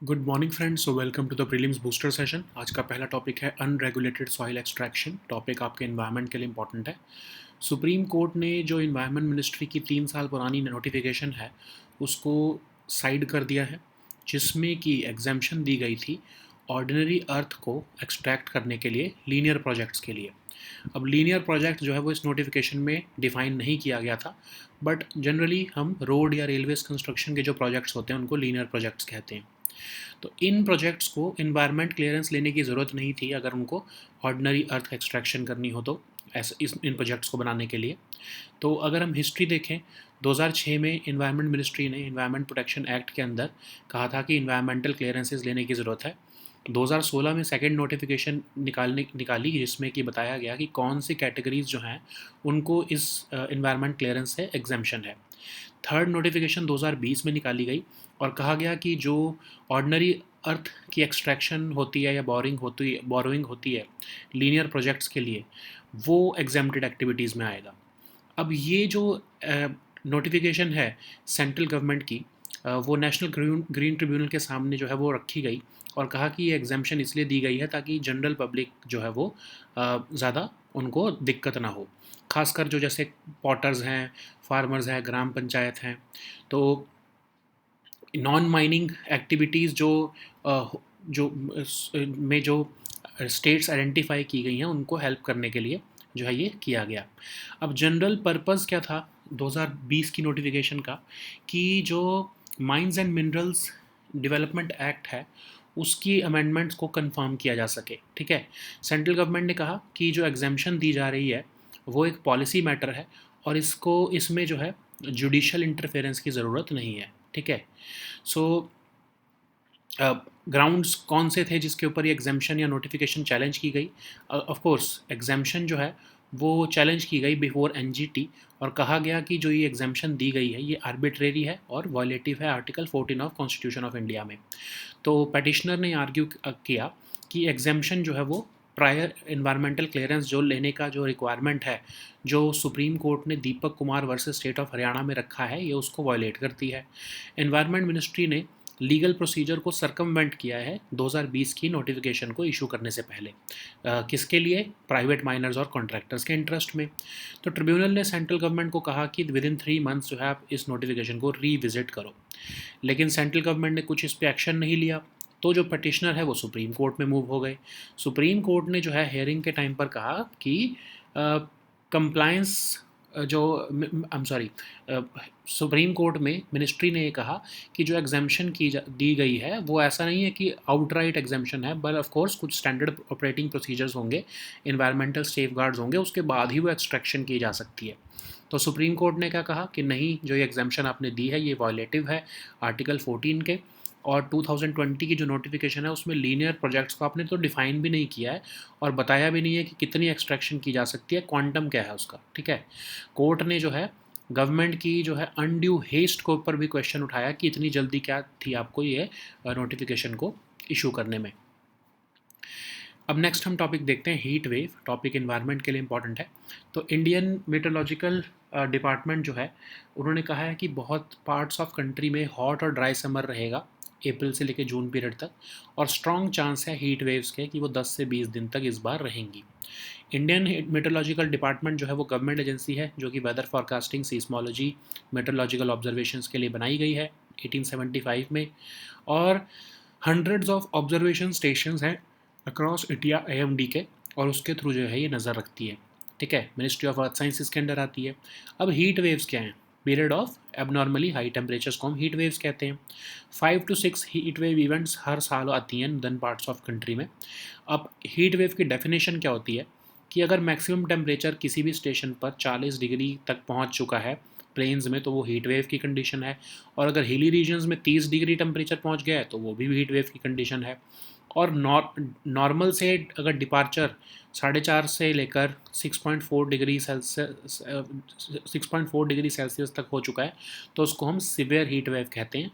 Good morning friends, so welcome to the prelims booster session. आज का पहला topic है अनरेगुलेटेड सॉइल एक्सट्रैक्शन। टॉपिक आपके इन्वायरमेंट के लिए इंपॉर्टेंट है। सुप्रीम कोर्ट ने जो इन्वायरमेंट मिनिस्ट्री की 3 साल पुरानी नोटिफिकेशन है उसको साइड कर दिया है, जिसमें कि एग्जाम्शन दी गई थी ऑर्डिनरी अर्थ को एक्सट्रैक्ट करने के लिए लीनियर प्रोजेक्ट्स के लिए। अब लीनियर प्रोजेक्ट जो है वो इस नोटिफिकेशन में डिफाइन नहीं किया गया था, बट जनरली हम रोड या रेलवेज कंस्ट्रक्शन के जो प्रोजेक्ट्स होते हैं उनको लीनियर प्रोजेक्ट्स कहते हैं। तो इन प्रोजेक्ट्स को इन्वायरमेंट क्लियरेंस लेने की ज़रूरत नहीं थी अगर उनको ऑर्डिनरी अर्थ एक्सट्रैक्शन करनी हो तो, ऐसे इन प्रोजेक्ट्स को बनाने के लिए। तो अगर हम हिस्ट्री देखें, 2006 में इन्वायरमेंट मिनिस्ट्री ने इन्वायरमेंट प्रोटेक्शन एक्ट के अंदर कहा था कि इन्वायरमेंटल क्लियरेंसेस लेने की ज़रूरत है। 2016 में सेकेंड नोटिफिकेशन निकाली जिसमें कि बताया गया कि कौन सी कैटेगरीज जो हैं उनको इस इन्वायरमेंट क्लियरेंस से एग्जेम्पशन है। थर्ड नोटिफिकेशन 2020 में निकाली गई और कहा गया कि जो ऑर्डिनरी अर्थ की एक्सट्रैक्शन होती है या बोरोइंग होती है लीनियर प्रोजेक्ट्स के लिए, वो एग्जेम्प्टेड एक्टिविटीज़ में आएगा। अब ये जो नोटिफिकेशन है सेंट्रल गवर्नमेंट की, वो नेशनल ग्रीन ट्रिब्यूनल के सामने जो है वो रखी गई और कहा कि ये एग्जामेशन इसलिए दी गई है ताकि जनरल पब्लिक जो है वो ज़्यादा उनको दिक्कत ना हो। खासकर जो जैसे पॉटर्स हैं, फार्मर्स हैं, ग्राम पंचायत हैं, तो नॉन माइनिंग एक्टिविटीज़ जो में जो स्टेट्स आइडेंटिफाई की गई हैं उनको हेल्प करने के लिए जो है ये किया गया। अब जनरल पर्पस क्या था 2020 की नोटिफिकेशन का, कि जो mines and minerals development act है उसकी अमेंडमेंट्स को कंफर्म किया जा सके। ठीक है, सेंट्रल गवर्नमेंट ने कहा कि जो एग्जाम्शन दी जा रही है वो एक पॉलिसी मैटर है और इसमें जो है जुडिशल इंटरफेरेंस की ज़रूरत नहीं है। ठीक है, सो ग्राउंड्स कौन से थे जिसके ऊपर ये एग्जाम्शन या नोटिफिकेशन चैलेंज की गई? ऑफ कोर्स एग्जाम्शन जो है वो चैलेंज की गई बिफोर एनजीटी और कहा गया कि जो ये एग्जाम्शन दी गई है ये आर्बिट्रेरी है और वॉयलेटिव है article 14 of constitution of India में। तो पटिशनर ने आर्ग्यू किया कि एग्जाम्शन जो है वो प्रायर इन्वायरमेंटल क्लियरेंस जो लेने का जो रिक्वायरमेंट है, जो सुप्रीम कोर्ट ने Deepak Kumar versus state of Haryana में रखा है, ये उसको वायलेट करती है। इन्वायरमेंट मिनिस्ट्री ने लीगल प्रोसीजर को सर्कमवेंट किया है 2020 की नोटिफिकेशन को इशू करने से पहले। किसके लिए? प्राइवेट माइनर्स और कॉन्ट्रैक्टर्स के इंटरेस्ट में। तो ट्रिब्यूनल ने सेंट्रल गवर्नमेंट को कहा कि विद इन 3 मंथ्स जो है आप इस नोटिफिकेशन को रीविजिट करो, लेकिन सेंट्रल गवर्नमेंट ने कुछ इस पर एक्शन नहीं लिया। तो जो पटिशनर है वो सुप्रीम कोर्ट में मूव हो गए। सुप्रीम कोर्ट ने जो है हेयरिंग के टाइम पर कहा कि कंप्लायंस जो I am sorry supreme court में मिनिस्ट्री ने ये कहा कि जो एग्जाम्शन दी गई है वो ऐसा नहीं है कि आउटराइट एग्जाम्शन है, बट ऑफ कोर्स कुछ स्टैंडर्ड ऑपरेटिंग प्रोसीजर्स होंगे, इन्वायरमेंटल सेफगार्ड्स होंगे, उसके बाद ही वो एक्सट्रैक्शन की जा सकती है। तो सुप्रीम कोर्ट ने क्या कहा कि नहीं, जो ये एग्जाम्शन आपने दी है ये वॉयलेटिव है आर्टिकल 14 के, और 2020 की जो नोटिफिकेशन है उसमें लीनियर प्रोजेक्ट्स को आपने तो डिफाइन भी नहीं किया है और बताया भी नहीं है कि कितनी एक्सट्रैक्शन की जा सकती है, क्वांटम क्या है उसका। ठीक है, कोर्ट ने जो है गवर्नमेंट की जो है अनड्यू हेस्ट के ऊपर भी क्वेश्चन उठाया कि इतनी जल्दी क्या थी आपको ये नोटिफिकेशन को इशू करने में। अब नेक्स्ट हम टॉपिक देखते हैं हीट वेव। टॉपिक इन्वायरमेंट के लिए इंपॉर्टेंट है। तो इंडियन मेट्रोलॉजिकल डिपार्टमेंट जो है उन्होंने कहा है कि बहुत पार्ट्स ऑफ कंट्री में हॉट और ड्राई समर रहेगा अप्रैल से लेकर जून पीरियड तक, और स्ट्रॉन्ग चांस है हीट वेव्स के कि वो 10 से 20 दिन तक इस बार रहेंगी। इंडियन मेट्रोलॉजिकल डिपार्टमेंट जो है वो गवर्नमेंट एजेंसी है जो कि weather forecasting, seismology, meteorological observations के लिए बनाई गई है 1875 में, और हंड्रेड्स ऑफ ऑब्जर्वेशन स्टेशन हैं अक्रॉस इंडिया एएमडी के, और उसके थ्रू जो है ये नज़र रखती है। ठीक है, मिनिस्ट्री ऑफ अर्थ साइंसेस के अंडर आती है। अब हीट वेव्स क्या हैं? Period of abnormally high temperatures को हम हीट वेव्स कहते हैं। 5 to 6 हीट वेव इवेंट्स हर साल आती हैं इन पार्ट्स ऑफ कंट्री में। अब हीट वेव की डेफिनेशन क्या होती है कि अगर मैक्सिमम टेम्परेचर किसी भी स्टेशन पर 40 डिग्री तक पहुंच चुका है प्लेन्स में तो वो हीट वेव की कंडीशन है, और अगर हिली रीजन्स में 30 डिग्री टेम्परेचर पहुंच गया है तो वो भी हीट वेव की कंडीशन है। और नॉर्मल से अगर डिपार्चर 4.5 से लेकर 6.4 डिग्री सेल्सियस 6.4 डिग्री सेल्सियस तक हो चुका है तो उसको हम सिवियर हीट वेव कहते हैं।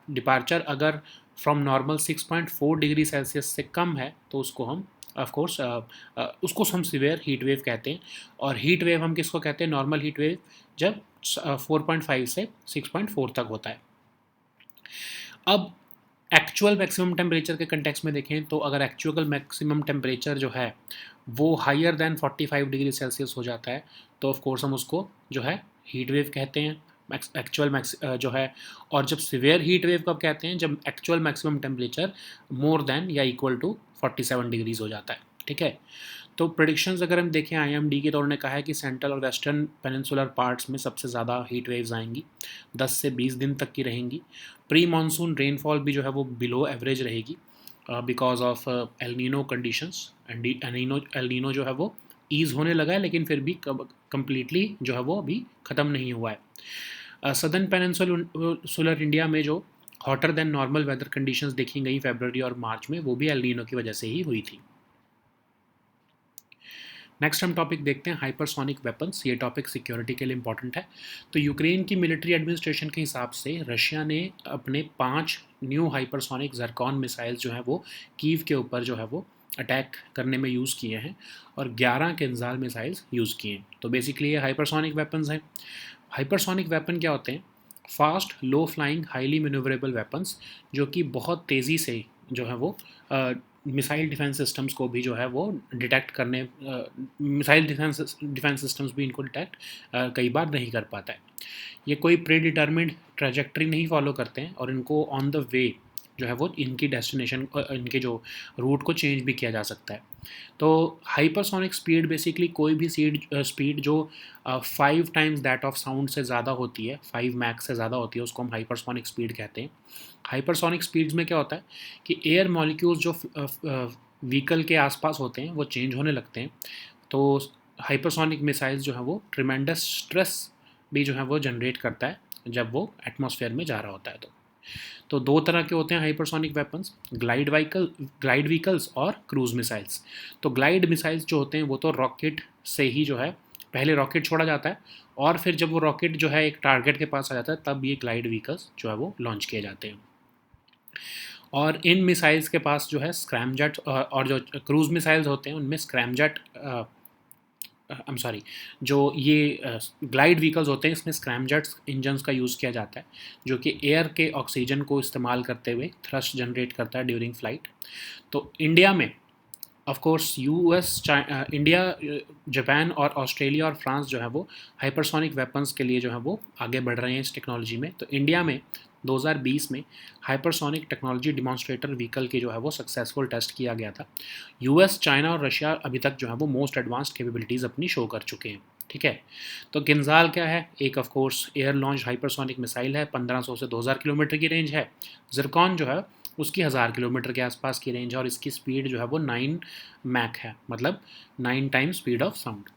डिपार्चर अगर फ्रॉम नॉर्मल 6.4 डिग्री सेल्सियस से कम है तो उसको हम ऑफ कोर्स उसको हम सिवियर हीट वेव कहते हैं। और हीट वेव हम किसको कहते हैं? नॉर्मल हीट वेव जब 4.5 से 6.4 तक होता है। अब एक्चुअल मैक्सिमम टेम्परेचर के कंटेक्स्ट में देखें तो अगर एक्चुअल मैक्सिमम टेम्परेचर जो है वो हायर देन 45 डिग्री सेल्सियस हो जाता है तो ऑफ कोर्स हम उसको जो है हीट वेव कहते हैं एक्चुअल मैक्स जो है। और जब सिवियर हीट वेव कब कहते हैं, जब actual maximum temperature more than या इक्वल टू 47 डिग्रीज हो जाता है। ठीक है, तो प्रेडिक्शंस अगर हम देखें आईएमडी की तो उन्होंने कहा है कि सेंट्रल और वेस्टर्न पेनिनसुलर पार्ट्स में सबसे ज़्यादा हीट वेव्स आएंगी, 10 से 20 दिन तक की रहेंगी। प्री मानसून रेनफॉल भी जो है वो बिलो एवरेज रहेगी because of El Niño conditions. And El Niño जो है वो ईज़ होने लगा है लेकिन फिर भी कम्प्लीटली जो है वो अभी ख़त्म नहीं हुआ है। सदर्न पेनिनसुलर इंडिया में जो hotter than normal weather conditions देखी गई फरवरी और मार्च में, वो भी एलनीनो की वजह से ही हुई थी। नेक्स्ट हम टॉपिक देखते हैं हाइपरसोनिक वेपन्स। ये टॉपिक सिक्योरिटी के लिए इंपॉर्टेंट है। तो यूक्रेन की मिलिट्री एडमिनिस्ट्रेशन के हिसाब से रशिया ने अपने 5 न्यू हाइपरसोनिक जरकॉन मिसाइल्स जो हैं वो कीव के ऊपर जो है वो अटैक करने में यूज़ किए हैं और 11 किंजाल मिसाइल्स यूज़ किए हैं। तो बेसिकली ये हाइपरसोनिक वेपन्स हैं। हाइपरसोनिक वेपन क्या होते हैं? फास्ट लो फ्लाइंग हाईली मैन्यूवरेबल वेपन्स जो कि बहुत तेज़ी से जो है वो मिसाइल डिफेंस सिस्टम्स को भी जो है वो डिटेक्ट करने मिसाइल डिफेंस सिस्टम्स भी इनको डिटेक्ट कई बार नहीं कर पाता है। ये कोई प्री डिटर्मिंड ट्रैजेक्टरी नहीं फॉलो करते हैं और इनको ऑन द वे जो है वो इनकी डेस्टिनेशन इनके जो रूट को चेंज भी किया जा सकता है। तो हाइपरसोनिक स्पीड बेसिकली कोई भी स्पीड जो 5 टाइम्स दैट ऑफ साउंड से ज़्यादा होती है, 5 मैक्स से ज़्यादा होती है, उसको हम हाइपरसोनिक स्पीड कहते हैं। हाइपरसोनिक स्पीड्स में क्या होता है कि एयर मॉलिक्यूल्स जो व्हीकल के आसपास होते हैं वो चेंज होने लगते हैं। तो हाइपरसोनिक मिसाइल्स जो है वो ट्रिमेंडस स्ट्रेस भी जो है वो जनरेट करता है जब वो एटमॉस्फेयर में जा रहा होता है। तो दो तरह के होते हैं हाइपरसोनिक वेपन्स, ग्लाइड व्हीकल्स और क्रूज मिसाइल्स। तो ग्लाइड मिसाइल्स जो होते हैं वो तो रॉकेट से ही जो है पहले रॉकेट छोड़ा जाता है और फिर जब वो रॉकेट जो है एक टारगेट के पास आ जाता है तब ये ग्लाइड व्हीकल्स जो है वो लॉन्च किए जाते हैं। और इन मिसाइल्स के पास जो है स्क्रैमजेट और जो क्रूज मिसाइल्स होते हैं उनमें स्क्रैमजेट आई एम सॉरी जो ये ग्लाइड व्हीकल्स होते हैं इसमें स्क्रैमजेट्स इंजन्स का यूज़ किया जाता है जो कि एयर के ऑक्सीजन को इस्तेमाल करते हुए थ्रस्ट जनरेट करता है ड्यूरिंग फ्लाइट। तो इंडिया में of course US India Japan और ऑस्ट्रेलिया और फ्रांस जो है वो हाइपरसोनिक वेपन्स के लिए जो है वो आगे बढ़ रहे हैं इस टेक्नोलॉजी में। तो इंडिया में 2020 में हाइपरसोनिक टेक्नोलॉजी डिमॉन्स्ट्रेटर व्हीकल की जो है वो सक्सेसफुल टेस्ट किया गया था। यूएस चाइना और रशिया अभी तक जो है वो मोस्ट एडवांस्ड कैपेबिलिटीज़ अपनी शो कर चुके हैं। ठीक है, तो किंजाल क्या है? एक of course air launch hypersonic missile है, 1500 से 2000 किलोमीटर की रेंज है। जिरकॉन जो है उसकी 1000 किलोमीटर के आसपास की रेंज है और इसकी स्पीड जो है वो 9 मैक है, मतलब 9 times speed of sound.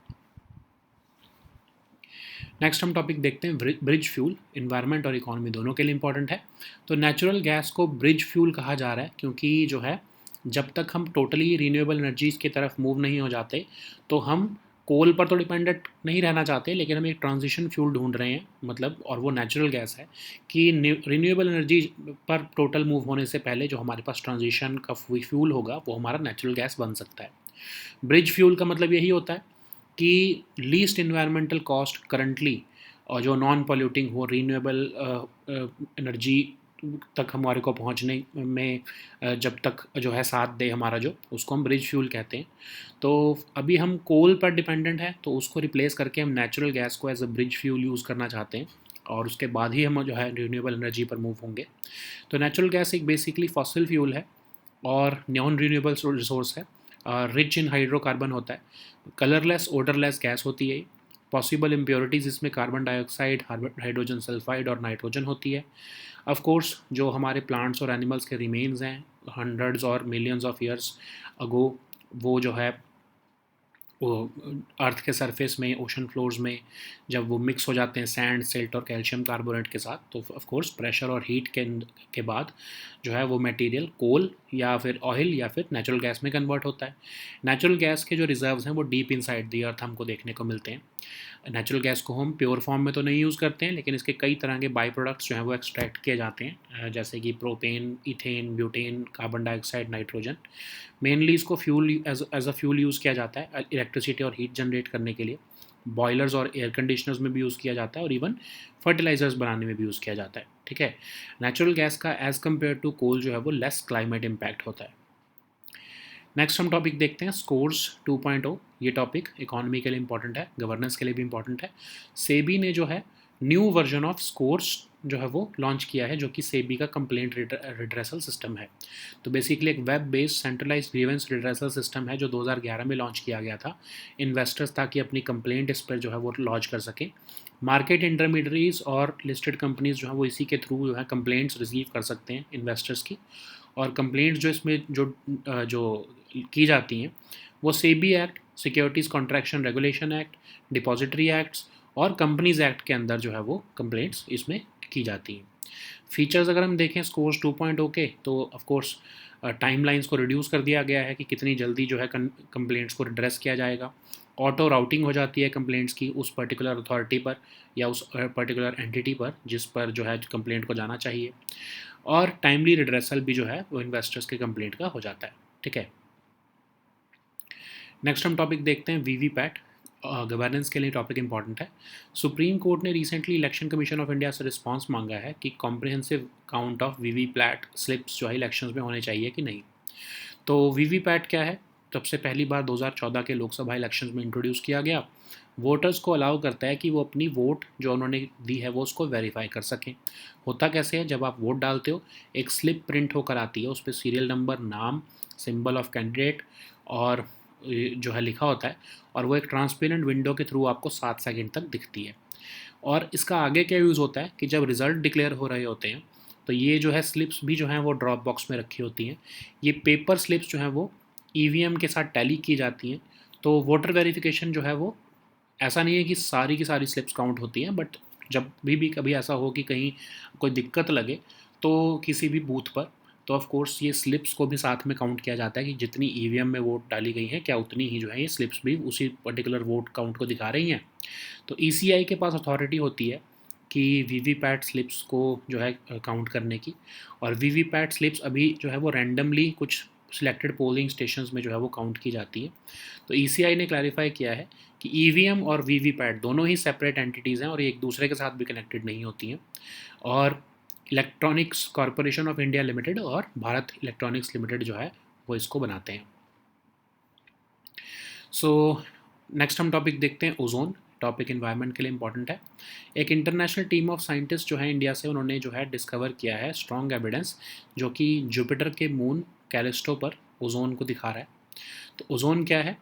Next हम टॉपिक देखते हैं ब्रिज फ्यूल। इन्वायरमेंट और इकोनॉमी दोनों के लिए इंपॉर्टेंट है। तो नेचुरल गैस को ब्रिज फ्यूल कहा जा रहा है क्योंकि जो है जब तक हम टोटली रीन्यूएबल एनर्जीज़ की तरफ मूव नहीं हो जाते तो हम कोल पर तो डिपेंडेंट नहीं रहना चाहते, लेकिन हम एक ट्रांजिशन फ्यूल ढूंढ रहे हैं, मतलब और वो नेचुरल गैस है कि रीन्यूएबल एनर्जी पर टोटल मूव होने से पहले जो हमारे पास ट्रांजिशन का फ्यूल होगा वो हमारा नेचुरल गैस बन सकता है। ब्रिज फ्यूल का मतलब यही होता है कि लीस्ट इन्वायरमेंटल कॉस्ट करंटली और जो नॉन पॉल्यूटिंग हो रीन्यूएबल एनर्जी तक हमारे को पहुंचने में जब तक जो है साथ दे हमारा जो, उसको हम ब्रिज फ्यूल कहते हैं। तो अभी हम कोल पर डिपेंडेंट है तो उसको रिप्लेस करके हम नेचुरल गैस को as a bridge fuel use करना चाहते हैं और उसके बाद ही हम जो है रीन्यूएबल एनर्जी पर मूव होंगे। तो नेचुरल गैस एक बेसिकली फॉसिल फ्यूल है और नॉन रीन्यूएबल रिसोर्स है, रिच इन हाइड्रोकार्बन होता है, कलरलेस ओडरलेस गैस होती है। पॉसिबल इम्प्योरिटीज़ इसमें कार्बन डाइऑक्साइड, हाइड्रोजन सल्फाइड और नाइट्रोजन होती है। ऑफ कोर्स जो हमारे प्लांट्स और एनिमल्स के रिमेन्स हैं हंड्रेड्स और मिलियंस ऑफ ईयर्स अगो, वो जो है वो अर्थ के सरफेस में, ओशन फ्लोर्स में जब वो मिक्स हो जाते हैं सैंड, सिल्ट और कैल्शियम कार्बोनेट के साथ, तो ऑफ कोर्स प्रेशर और हीट के बाद जो है वो मटेरियल कोल या फिर ऑयल या फिर नेचुरल गैस में कन्वर्ट होता है। नेचुरल गैस के जो रिजर्व्स हैं वो डीप इनसाइड दी अर्थ हमको देखने को मिलते हैं। नेचुरल गैस को हम प्योर फॉर्म में तो नहीं यूज़ करते हैं, लेकिन इसके कई तरह के बाई प्रोडक्ट्स जो हैं वो एक्सट्रैक्ट किए जाते हैं, जैसे कि propane, ethane, butane, carbon dioxide, nitrogen. Mainly इसको fuel as a fuel use किया जाता है इलेक्ट्रिसिटी और हीट जनरेट करने के लिए। बॉयलर्स और एयर कंडीशनर्स में भी यूज़ किया जाता है और इवन फर्टिलाइजर्स बनाने में भी यूज़ किया जाता है, ठीक है। नेचुरल गैस का एज़ कम्पेयर टू कोल जो है वो लेस क्लाइमेट इम्पैक्ट होता है। नेक्स्ट हम टॉपिक देखते हैं स्कोर्स 2.0। ये टॉपिक इकोनॉमी के लिए इंपॉर्टेंट है, गवर्नेंस के लिए भी इंपॉर्टेंट है। सेबी ने जो है न्यू वर्जन ऑफ स्कोर्स जो है वो लॉन्च किया है, जो कि सेबी का कंप्लेंट रिड्रेसल सिस्टम है। तो बेसिकली एक web based centralize grievance redressal system है जो 2011 में लॉन्च किया गया था इन्वेस्टर्स ताकि अपनी कंप्लेंट इस पर जो है वो लॉन्च कर सकें। मार्केट इंटरमीडियरीज और लिस्टेड कंपनीज जो है वो इसी के थ्रू जो है कंप्लेंट्स रिसीव कर सकते हैं इन्वेस्टर्स की। और कंप्लेंट्स जो इसमें जो की जाती हैं वो SEBI act, securities contraction regulation act, depository acts और कंपनीज एक्ट के अंदर जो है वो कंप्लेंट्स इसमें की जाती हैं। फीचर्स अगर हम देखें स्कोर्स 2.0 के, तो ऑफ कोर्स टाइमलाइंस को रिड्यूस कर दिया गया है कि कितनी जल्दी जो है कंप्लेंट्स को एड्रेस किया जाएगा। ऑटो राउटिंग हो जाती है कंप्लेंट्स की उस पर्टिकुलर अथॉरिटी पर या उस पर्टिकुलर एंटिटी पर जिस पर जो है कंप्लेंट को जाना चाहिए। और टाइमली रिड्रेसल भी जो है वो इन्वेस्टर्स के कंप्लेंट का हो जाता है, ठीक है। नेक्स्ट हम टॉपिक देखते हैं वीवीपैट। गवर्नेंस के लिए टॉपिक इंपॉर्टेंट है। सुप्रीम कोर्ट ने recently election commission of India से रिस्पांस मांगा है कि comprehensive count of VVPAT slips जो है इलेक्शंस में होने चाहिए कि नहीं। तो वीवीपैट क्या है? सबसे पहली बार 2014 के लोकसभा इलेक्शंस में इंट्रोड्यूस किया गया। वोटर्स को अलाउ करता है कि वो अपनी वोट जो उन्होंने दी है वो उसको वेरीफाई कर सकें। होता कैसे है, जब आप वोट डालते हो एक स्लिप प्रिंट होकर आती है, उस पर सीरियल नंबर, नाम, सिंबल ऑफ कैंडिडेट और जो है लिखा होता है, और वो एक ट्रांसपेरेंट विंडो के थ्रू आपको 7 सेकंड तक दिखती है। और इसका आगे क्या यूज़ होता है कि जब रिज़ल्ट डिक्लेयर हो रहे होते हैं तो ये जो है स्लिप्स भी जो हैं वो ड्रॉप बॉक्स में रखी होती हैं। ये पेपर स्लिप्स जो हैं वो ईवीएम के साथ टैली की जाती हैं। तो वोटर वेरिफिकेशन जो है वो ऐसा नहीं है कि सारी की सारी स्लिप्स काउंट होती हैं, बट जब भी कभी ऐसा हो कि कहीं कोई दिक्कत लगे तो किसी भी बूथ पर, तो ऑफ कोर्स ये स्लिप्स को भी साथ में काउंट किया जाता है कि जितनी ईवीएम में वोट डाली गई हैं क्या उतनी ही जो है ये स्लिप्स भी उसी पर्टिकुलर वोट काउंट को दिखा रही हैं। तो ईसीआई के पास अथॉरिटी होती है कि वीवीपैट स्लिप्स को जो है काउंट करने की। और वीवीपैट स्लिप्स अभी जो है वो रैंडमली कुछ सिलेक्टेड पोलिंग स्टेशंस में जो है वो काउंट की जाती है। तो ईसीआई ने क्लैरिफाई किया है कि ईवीएम और वीवीपैट दोनों ही सेपरेट एंटिटीज़ हैं और ये एक दूसरे के साथ भी कनेक्टेड नहीं होती हैं। और electronics corporation of India limited और भारत इलेक्ट्रॉनिक्स लिमिटेड जो है वो इसको बनाते हैं। सो नेक्स्ट हम टॉपिक देखते हैं ओजोन। टॉपिक इन्वायरमेंट के लिए इंपॉर्टेंट है। एक इंटरनेशनल टीम ऑफ साइंटिस्ट जो है इंडिया से, उन्होंने जो है डिस्कवर किया है स्ट्रॉन्ग एविडेंस जो कि जुपिटर के मून कैलिस्टो पर ओजोन को दिखा रहा है। तो ओजोन क्या है?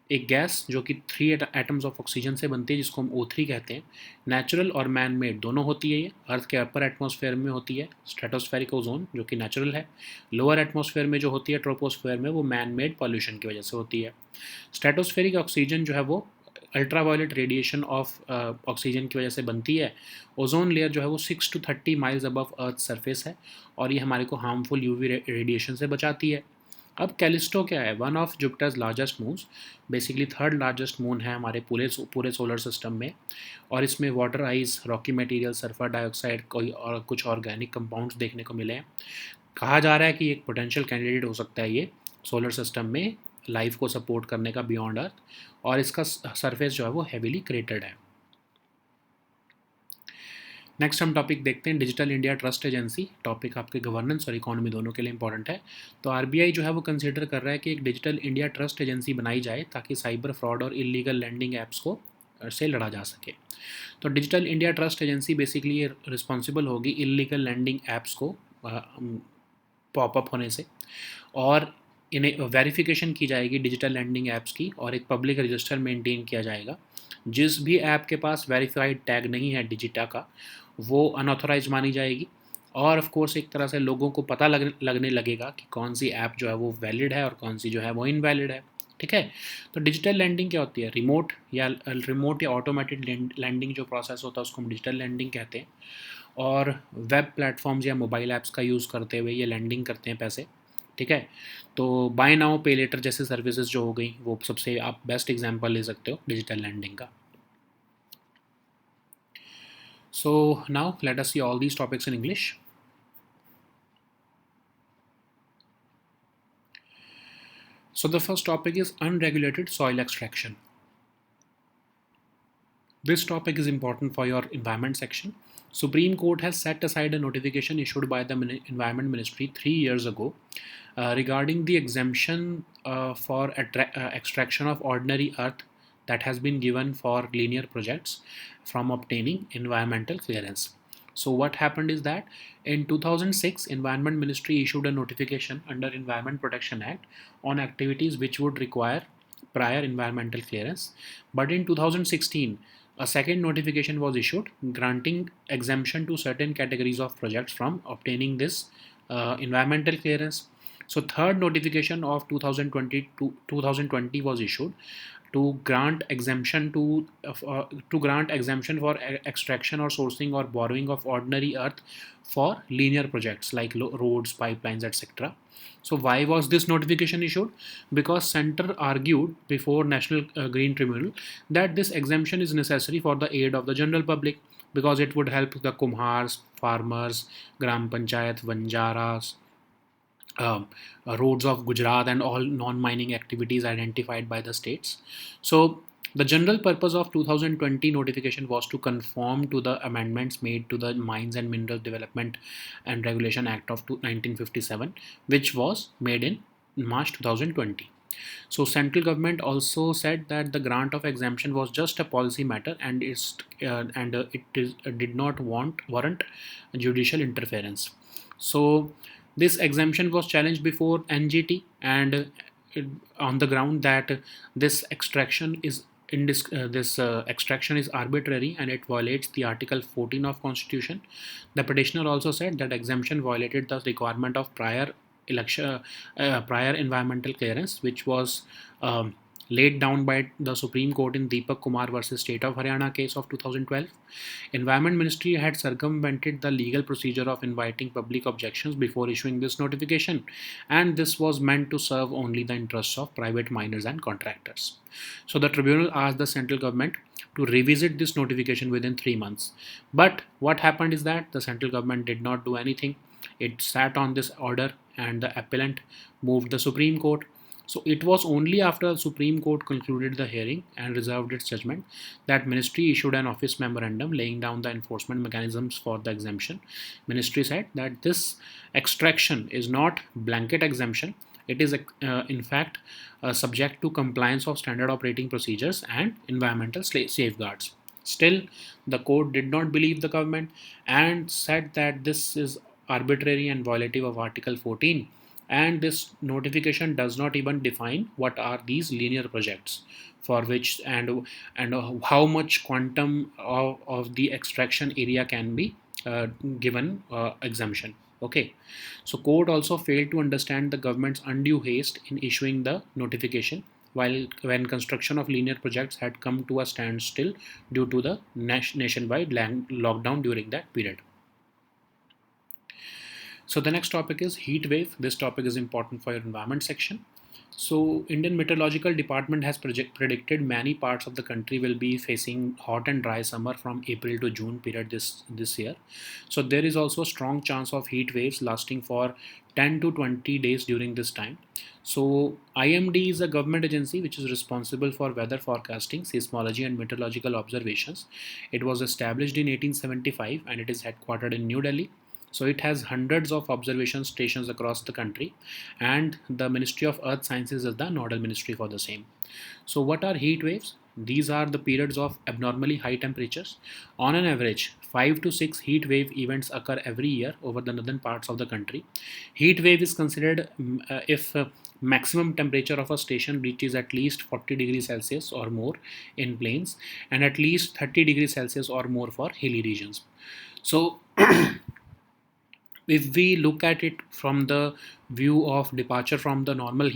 एक गैस जो कि 3 एटम्स ऑफ ऑक्सीजन से बनती है जिसको हम O3 कहते हैं। नेचुरल और मैन मेड दोनों होती है। ये अर्थ के अपर एटमॉस्फेयर में होती है स्ट्रेटोस्फेरिक ओजोन जो कि नेचुरल है। लोअर एटमॉस्फेयर में जो होती है ट्रोपोस्फेयर में, वो मैन मेड पॉल्यूशन की वजह से होती है। स्ट्रेटोस्फेरिक ऑक्सीजन जो है वो अल्ट्रावायलेट रेडिएशन ऑफ ऑक्सीजन की वजह से बनती है। ओजोन लेयर जो है वो 6 to 30 miles above earth surface है और ये हमारे को हार्मफुल यूवी रेडिएशन से बचाती है। अब कैलिस्टो क्या है? One of Jupiter's largest moons, basically third largest moon है हमारे पूरे सोलर सिस्टम में। और इसमें water ice, Rocky material, sulphur dioxide, कोई और कुछ ऑर्गेनिक कंपाउंड्स देखने को मिले हैं। कहा जा रहा है कि एक पोटेंशियल कैंडिडेट हो सकता है ये सोलर सिस्टम में लाइफ को सपोर्ट करने का बियॉन्ड अर्थ। और इसका सरफेस जो है वो हेविली क्रेटेड है। नेक्स्ट हम टॉपिक देखते हैं digital India trust agency. Topic आपके गवर्नेंस और इकोनॉमी दोनों के लिए इंपॉर्टेंट है। तो आरबीआई जो है वो कंसिडर कर रहा है कि एक डिजिटल इंडिया ट्रस्ट एजेंसी बनाई जाए ताकि साइबर फ्रॉड और इलीगल लैंडिंग ऐप्स को से लड़ा जा सके। तो digital India trust agency basically responsible होगी इलीगल लैंडिंग ऐप्स को पॉपअप होने से, और इन्हें वेरिफिकेशन की जाएगी डिजिटल लैंडिंग ऐप्स की और एक पब्लिक रजिस्टर मेंटेन किया जाएगा। जिस भी ऐप के पास वेरीफाइड टैग नहीं है डिजिटा का, वो अनऑथोराइज मानी जाएगी। और ऑफ कोर्स एक तरह से लोगों को पता लगने लगेगा कि कौन सी ऐप जो है वो वैलिड है और कौन सी जो है वो इनवैलिड है, ठीक है। तो डिजिटल लैंडिंग क्या होती है? रिमोट या ऑटोमेटेड लैंडिंग जो प्रोसेस होता है उसको हम डिजिटल लैंडिंग कहते हैं। और वेब प्लेटफॉर्म्स या मोबाइल ऐप्स का यूज़ करते हुए ये लैंडिंग करते हैं पैसे, ठीक है। तो बाय नाउ पे लेटर जैसे सर्विसेज जो हो गई, वो सबसे आप बेस्ट एग्जांपल ले सकते हो डिजिटल लैंडिंग का। So now let us see all these topics in English. So the first topic is unregulated soil extraction. This topic is important for your environment section. Supreme Court has set aside a notification issued by the Environment Ministry 3 years ago regarding the exemption for extraction of ordinary earth that has been given for linear projects from obtaining environmental clearance. So what happened is that in 2006, Environment Ministry issued a notification under Environment Protection Act on activities which would require prior environmental clearance. But in 2016, a second notification was issued granting exemption to certain categories of projects from obtaining this environmental clearance. So third notification of 2020 to 2020 was issued to grant exemption to grant exemption for extraction or sourcing or borrowing of ordinary earth for linear projects like roads, pipelines, etc. So why was this notification issued? Because Center argued before National Green Tribunal that this exemption is necessary for the aid of the general public because it would help the kumhars, farmers, gram panchayat, vanjaras, roads of Gujarat and all non-mining activities identified by the states. So the general purpose of 2020 notification was to conform to the amendments made to the Mines and Mineral Development and Regulation Act of 1957, which was made in March 2020. So central government also said that the grant of exemption was just a policy matter and it did not warrant judicial interference. So this exemption was challenged before NGT and on the ground that this extraction is extraction is arbitrary and it violates the Article 14 of Constitution. The petitioner also said that exemption violated the requirement of prior environmental clearance, which was laid down by the Supreme Court in Deepak Kumar versus State of Haryana case of 2012. Environment Ministry had circumvented the legal procedure of inviting public objections before issuing this notification, and this was meant to serve only the interests of private miners and contractors. So the tribunal asked the central government to revisit this notification within 3 months. But what happened is that the central government did not do anything. It sat on this order and the appellant moved the Supreme Court. So it was only after the Supreme Court concluded the hearing and reserved its judgment that Ministry issued an office memorandum laying down the enforcement mechanisms for the exemption. Ministry said that this extraction is not blanket exemption. It is in fact subject to compliance of standard operating procedures and environmental safeguards. Still, the court did not believe the government and said that this is arbitrary and violative of Article 14, and this notification does not even define what are these linear projects for which and how much quantum of the extraction area can be given exemption. Okay, so court also failed to understand the government's undue haste in issuing the notification while when construction of linear projects had come to a standstill due to the nationwide lockdown during that period. So the next topic is heat wave. This topic is important for your environment section. So Indian Meteorological Department has predicted many parts of the country will be facing hot and dry summer from April to June period this year. So there is also a strong chance of heat waves lasting for 10 to 20 days during this time. So IMD is a government agency which is responsible for weather forecasting, seismology and meteorological observations. It was established in 1875 and it is headquartered in New Delhi. So it has hundreds of observation stations across the country, and the Ministry of Earth Sciences is the nodal ministry for the same. So what are heat waves? These are the periods of abnormally high temperatures. On an average, 5 to 6 heat wave events occur every year over the northern parts of the country. Heat wave is considered if maximum temperature of a station reaches at least 40 degrees Celsius or more in plains and at least 30 degrees Celsius or more for hilly regions. So if we look at it from the view of departure from the normal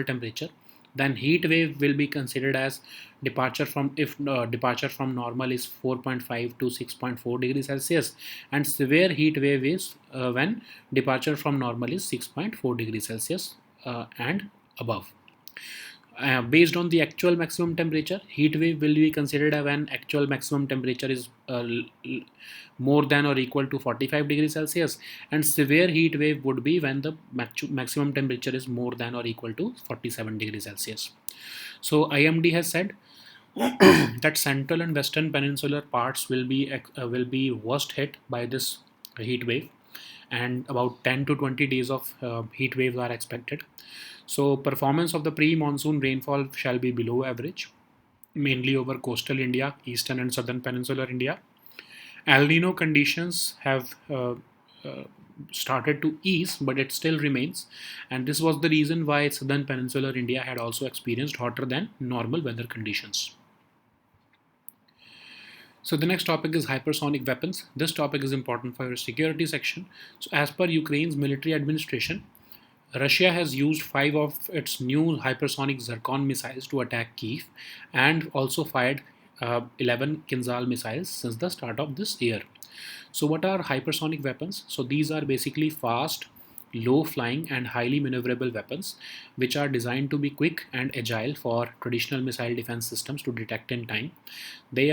temperature, then heat wave will be considered as departure from if departure from normal is 4.5 to 6.4 degrees Celsius, and severe heat wave is when departure from normal is 6.4 degrees Celsius and above. Based on the actual maximum temperature, heat wave will be considered when actual maximum temperature is more than or equal to 45 degrees Celsius, and severe heat wave would be when the maximum temperature is more than or equal to 47 degrees Celsius. So IMD has said that central and western peninsular parts will be worst hit by this heat wave, and about 10 to 20 days of heat waves are expected. So performance of the pre-monsoon rainfall shall be below average, mainly over coastal India, eastern and southern peninsular India. El Nino conditions have uh, started to ease, but it still remains, and this was the reason why southern peninsular India had also experienced hotter than normal weather conditions. So the next topic is hypersonic weapons. This topic is important for your security section. So as per Ukraine's military administration, Russia has used 5 of its new hypersonic Zircon missiles to attack Kiev, and also fired 11 Kinzhal missiles since the start of this year. So, what are hypersonic weapons? So, these are basically fast, low flying, and highly maneuverable weapons which are designed to be quick and agile for traditional missile defense systems to detect in time. They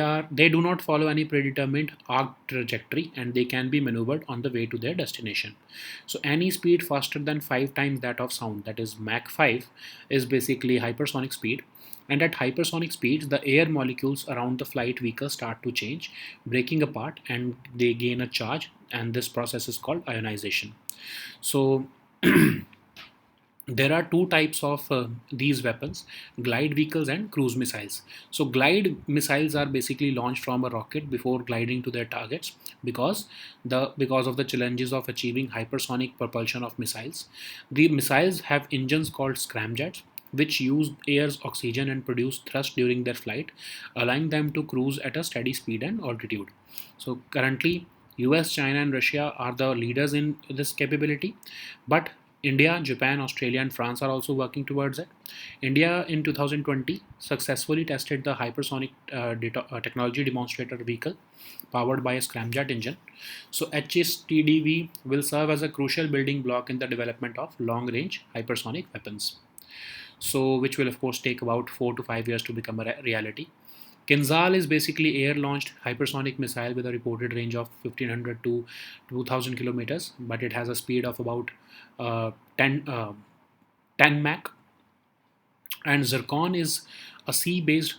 do not follow any predetermined arc trajectory, and they can be maneuvered on the way to their destination. So any speed faster than 5 times that of sound, that is Mach 5, is basically hypersonic speed. And at hypersonic speeds, the air molecules around the flight vehicle start to change, breaking apart, and they gain a charge, and this process is called ionization. So there are two types of these weapons: glide vehicles and cruise missiles. So glide missiles are basically launched from a rocket before gliding to their targets, because of the challenges of achieving hypersonic propulsion of missiles. The missiles have engines called scramjets, which use air's oxygen and produce thrust during their flight, allowing them to cruise at a steady speed and altitude. So currently, US, China, and Russia are the leaders in this capability, but India, Japan, Australia, and France are also working towards it. India in 2020 successfully tested the hypersonic technology demonstrator vehicle powered by a scramjet engine. So HSTDV will serve as a crucial building block in the development of long-range hypersonic weapons. So, which will of course take about 4 to 5 years to become a reality. Kinzhal is basically air-launched hypersonic missile with a reported range of 1500 to 2000 kilometers, but it has a speed of about 10, 10 Mach. And Zircon is a sea-based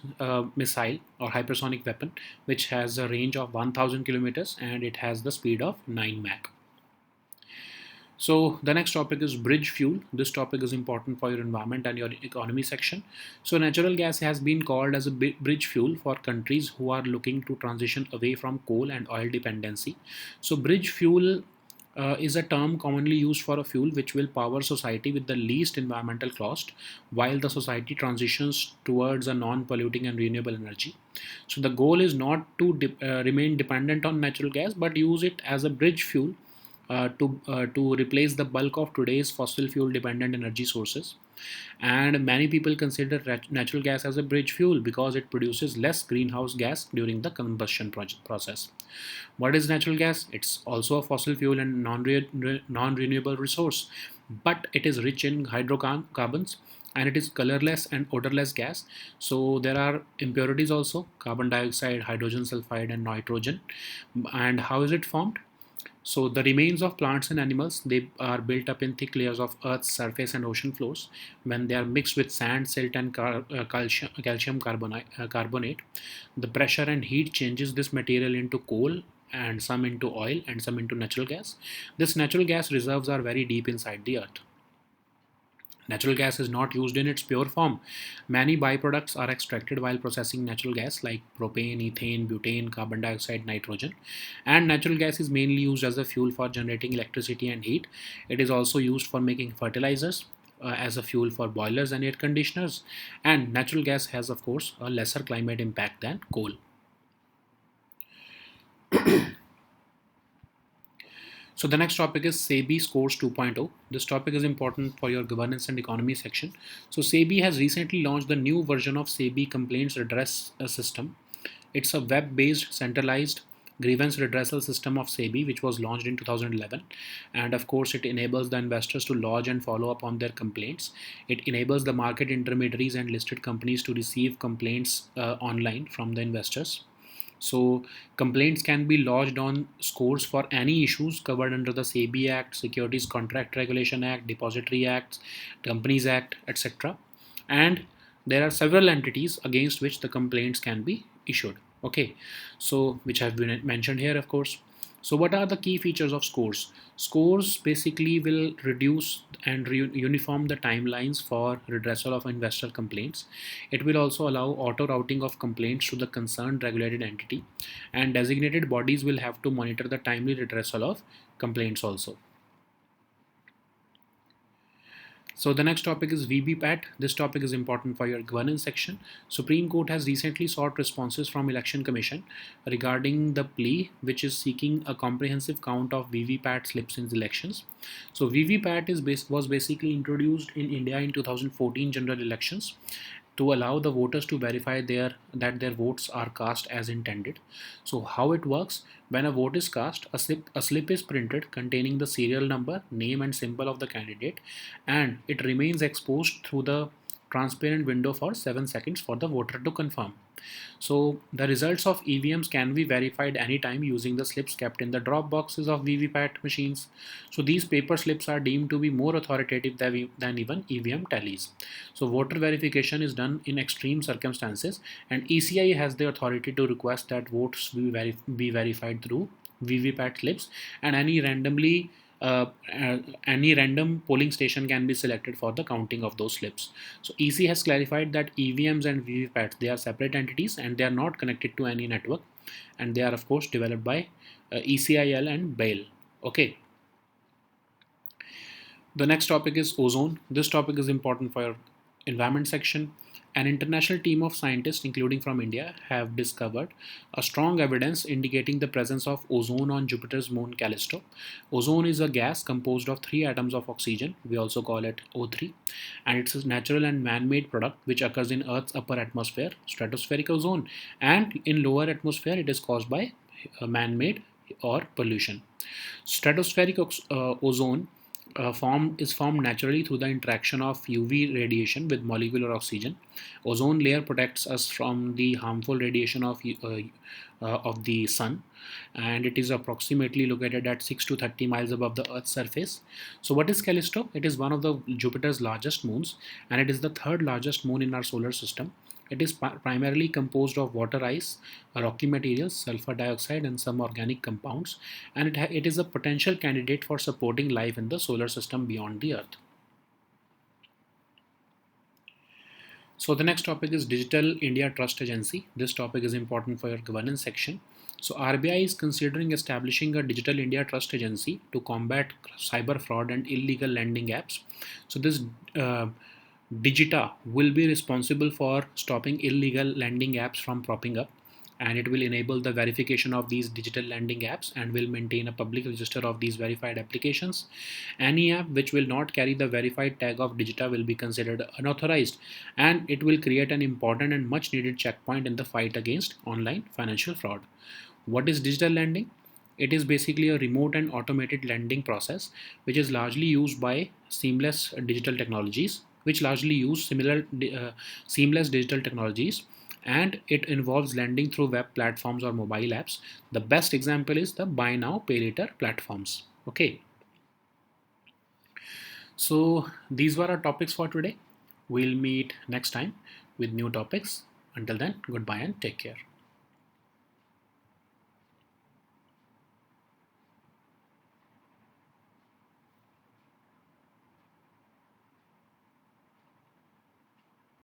missile or hypersonic weapon which has a range of 1000 kilometers, and it has the speed of 9 Mach. So the next topic is bridge fuel. This topic is important for your environment and your economy section. So natural gas has been called as a bridge fuel for countries who are looking to transition away from coal and oil dependency. So bridge fuel is a term commonly used for a fuel which will power society with the least environmental cost while the society transitions towards a non-polluting and renewable energy. So the goal is not to remain dependent on natural gas, but use it as a bridge fuel to replace the bulk of today's fossil fuel dependent energy sources. And many people consider natural gas as a bridge fuel because it produces less greenhouse gas during the combustion process. What is natural gas? It's also a fossil fuel and non-renewable resource, but it is rich in hydrocarbons, and it is colorless and odorless gas. So there are impurities also: carbon dioxide, hydrogen sulfide, and nitrogen. And how is it formed? So the remains of plants and animals, they are built up in thick layers of Earth's surface and ocean floors. When they are mixed with sand, silt, and calcium carbonate, the pressure and heat changes this material into coal, and some into oil, and some into natural gas. This natural gas reserves are very deep inside the earth. Natural gas is not used in its pure form. Many byproducts are extracted while processing natural gas, like propane, ethane, butane, carbon dioxide, nitrogen. And natural gas is mainly used as a fuel for generating electricity and heat. It is also used for making fertilizers, as a fuel for boilers and air conditioners. And natural gas has, of course, a lesser climate impact than coal. So the next topic is SEBI Scores 2.0. This topic is important for your governance and economy section. So SEBI has recently launched the new version of SEBI Complaints Redress System. It's a web-based centralized grievance redressal system of SEBI, which was launched in 2011. And of course, it enables the investors to lodge and follow up on their complaints. It enables the market intermediaries and listed companies to receive complaints online from the investors. So complaints can be lodged on scores for any issues covered under the SEBI Act, Securities Contract Regulation Act, Depository Acts, Companies Act, etc. And there are several entities against which the complaints can be issued. Okay, so which have been mentioned here, of course. So what are the key features of scores? Scores basically will reduce and uniform the timelines for redressal of investor complaints. It will also allow auto routing of complaints to the concerned regulated entity, and designated bodies will have to monitor the timely redressal of complaints also. So the next topic is VVPAT. This topic is important for your governance section. Supreme Court has recently sought responses from Election Commission regarding the plea which is seeking a comprehensive count of VVPAT slips in elections. So VVPAT was basically introduced in India in 2014 general elections to allow the voters to verify that their votes are cast as intended. So how it works: when a vote is cast, a slip is printed containing the serial number, name and symbol of the candidate, and it remains exposed through the transparent window for 7 seconds for the voter to confirm. So the results of EVMs can be verified anytime using the slips kept in the drop boxes of VVPAT machines. So these paper slips are deemed to be more authoritative than even EVM tallies. So voter verification is done in extreme circumstances, and ECI has the authority to request that votes be verified through VVPAT slips, and any random polling station can be selected for the counting of those slips. So EC has clarified that EVMs and VVPATs, they are separate entities and they are not connected to any network, and they are of course developed by ECIL and BAIL. Okay. The next topic is ozone. This topic is important for your environment section. An international team of scientists, including from India, have discovered a strong evidence indicating the presence of ozone on Jupiter's moon Callisto. Ozone is a gas composed of 3 atoms of oxygen. We also call it O3, and it's a natural and man-made product which occurs in Earth's upper atmosphere, stratospheric ozone, and in lower atmosphere it is caused by man-made or pollution. Stratospheric ozone is formed naturally through the interaction of UV radiation with molecular oxygen. Ozone layer protects us from the harmful radiation of the sun, and it is approximately located at 6 to 30 miles above the Earth's surface. So, what is Callisto? It is one of the Jupiter's largest moons, and it is the third largest moon in our solar system. It is primarily composed of water ice, rocky materials, sulfur dioxide, and some organic compounds, and it is a potential candidate for supporting life in the solar system beyond the Earth. So the next topic is Digital India Trust Agency. This topic is important for your governance section. So RBI is considering establishing a Digital India Trust Agency to combat cyber fraud and illegal lending apps. So this Digita will be responsible for stopping illegal lending apps from propping up, and it will enable the verification of these digital lending apps and will maintain a public register of these verified applications. Any app which will not carry the verified tag of Digita will be considered unauthorized, and it will create an important and much needed checkpoint in the fight against online financial fraud. What is digital lending? It is basically a remote and automated lending process which is largely used by seamless digital technologies, and it involves lending through web platforms or mobile apps. The best example is the buy now pay later platforms. Okay, so these were our topics for today. We'll meet next time with new topics. Until then, goodbye and take care.